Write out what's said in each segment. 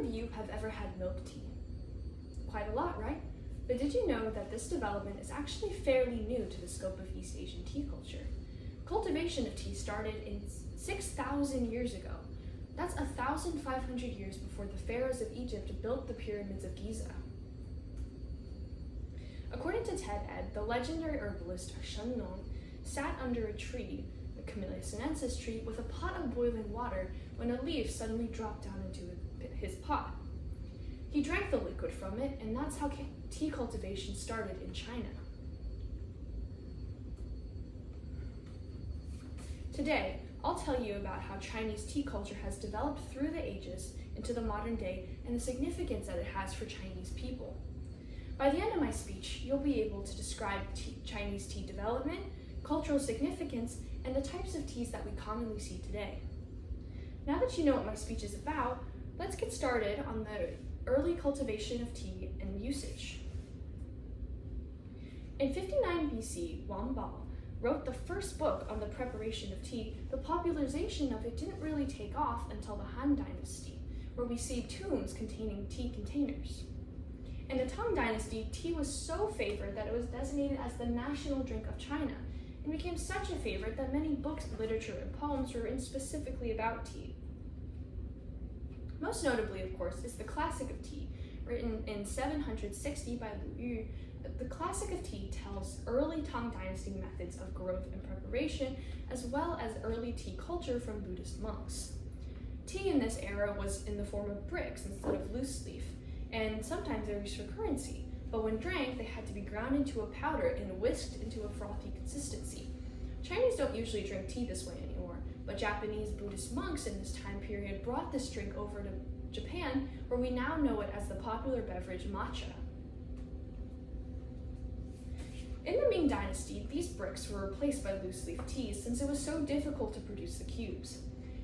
of you have ever had milk tea? Quite a lot, right? But did you know that this development is actually fairly new to the scope of East Asian tea culture? Cultivation of tea started in 6,000 years ago. That's 1,500 years before the pharaohs of Egypt built the pyramids of Giza. According to Ted Ed, the legendary herbalist Shen Nong sat under a tree, the Camellia sinensis tree, with a pot of boiling water when a leaf suddenly dropped down into his pot. He drank the liquid from it, and that's how tea cultivation started in China. Today, I'll tell you about how Chinese tea culture has developed through the ages into the modern day and the significance that it has for Chinese people. By the end of my speech, you'll be able to describe Chinese tea development, cultural significance, and the types of teas that we commonly see today. Now that you know what my speech is about, let's get started on the early cultivation of tea and usage. In 59 BC, Wang Bao wrote the first book on the preparation of tea. The popularization of it didn't really take off until the Han Dynasty, where we see tombs containing tea containers. In the Tang Dynasty, tea was so favored that it was designated as the national drink of China, and became such a favorite that many books, literature, and poems were written specifically about tea. Most notably, of course, is the Classic of Tea, written in 760 by Lu Yu. The Classic of Tea tells early Tang Dynasty methods of growth and preparation, as well as early tea culture from Buddhist monks. Tea in this era was in the form of bricks instead of loose leaf, and sometimes they were used for currency, but when drank, they had to be ground into a powder and whisked into a frothy consistency. Chinese don't usually drink tea this way anymore, but Japanese Buddhist monks in this time period brought this drink over to Japan, where we now know it as the popular beverage matcha. In the Ming Dynasty, these bricks were replaced by loose-leaf teas since it was so difficult to produce the cubes.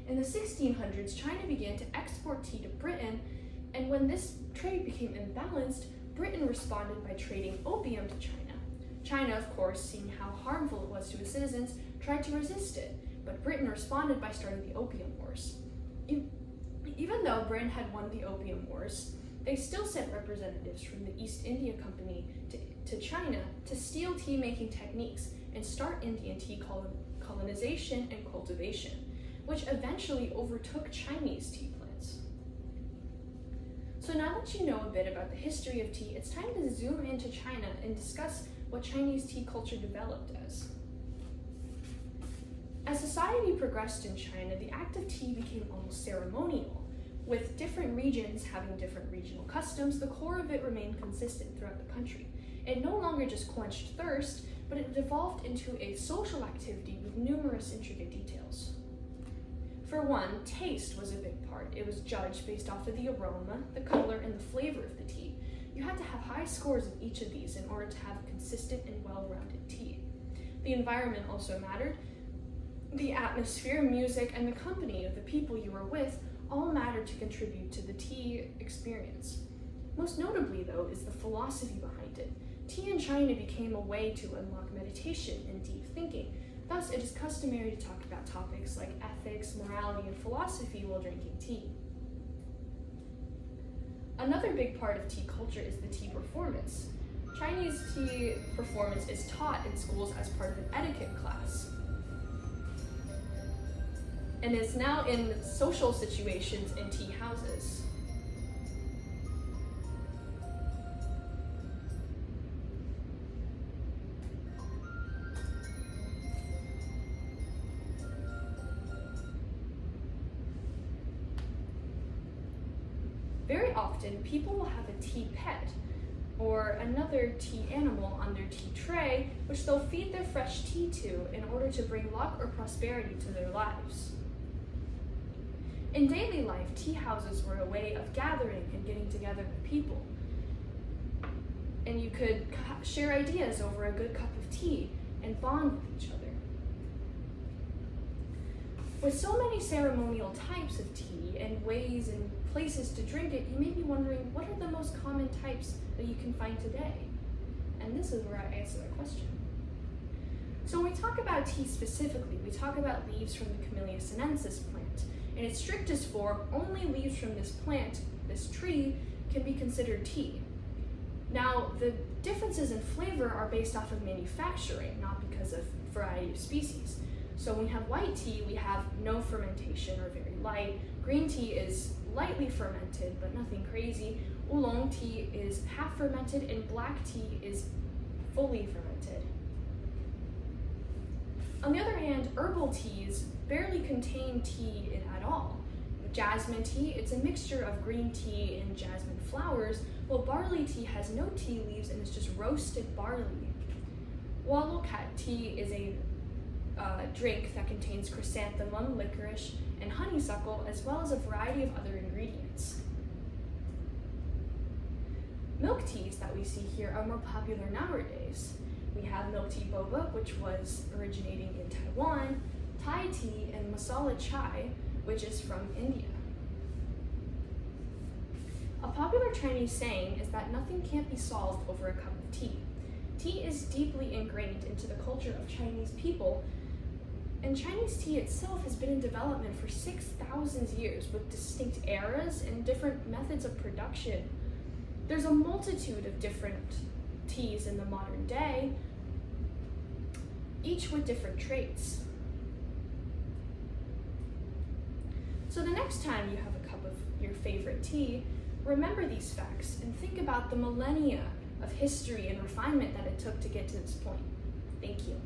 In the 1600s, China began to export tea to Britain, and when this trade became imbalanced, Britain responded by trading opium to China. China, of course, seeing how harmful it was to its citizens, tried to resist it, but Britain responded by starting the Opium Wars. Even though Britain had won the Opium Wars, they still sent representatives from the East India Company to China to steal tea-making techniques and start Indian tea colonization and cultivation, which eventually overtook Chinese tea plants. So now that you know a bit about the history of tea, it's time to zoom into China and discuss what Chinese tea culture developed as. As society progressed in China, the act of tea became almost ceremonial. With different regions having different regional customs, the core of it remained consistent throughout the country. It no longer just quenched thirst, but it evolved into a social activity with numerous intricate details. For one, taste was a big part. It was judged based off of the aroma, the color, and the flavor of the tea. You had to have high scores in each of these in order to have consistent and well-rounded tea. The environment also mattered. The atmosphere, music, and the company of the people you were with all mattered to contribute to the tea experience. Most notably, though, is the philosophy behind it. Tea in China became a way to unlock meditation and deep thinking. Thus, it is customary to talk about topics like ethics, morality, and philosophy while drinking tea. Another big part of tea culture is the tea performance. Chinese tea performance is taught in schools as part of an etiquette class, and is now in social situations in tea houses. Very often, people will have a tea pet or another tea animal on their tea tray, which they'll feed their fresh tea to in order to bring luck or prosperity to their lives. In daily life, tea houses were a way of gathering and getting together with people. And you could share ideas over a good cup of tea and bond with each other. With so many ceremonial types of tea and ways and places to drink it, you may be wondering, what are the most common types that you can find today? And this is where I answer that question. So when we talk about tea specifically, we talk about leaves from the Camellia sinensis plant. In its strictest form, only leaves from this plant, this tree, can be considered tea. Now, the differences in flavor are based off of manufacturing, not because of variety of species. So when we have white tea, we have no fermentation or very light. Green tea is lightly fermented, but nothing crazy. Oolong tea is half fermented, and black tea is fully fermented. On the other hand, herbal teas barely contain tea at all. Jasmine tea, it's a mixture of green tea and jasmine flowers, while barley tea has no tea leaves and is just roasted barley. Walukat tea is a drink that contains chrysanthemum, licorice, and honeysuckle, as well as a variety of other ingredients. Milk teas that we see here are more popular nowadays. We have milk tea boba, which was originating in Taiwan, Thai tea, and masala chai, which is from India. A popular Chinese saying is that nothing can't be solved over a cup of tea. Tea is deeply ingrained into the culture of Chinese people, and Chinese tea itself has been in development for 6,000 years with distinct eras and different methods of production. There's a multitude of different teas in the modern day, each with different traits. So the next time you have a cup of your favorite tea, remember these facts and think about the millennia of history and refinement that it took to get to this point. Thank you.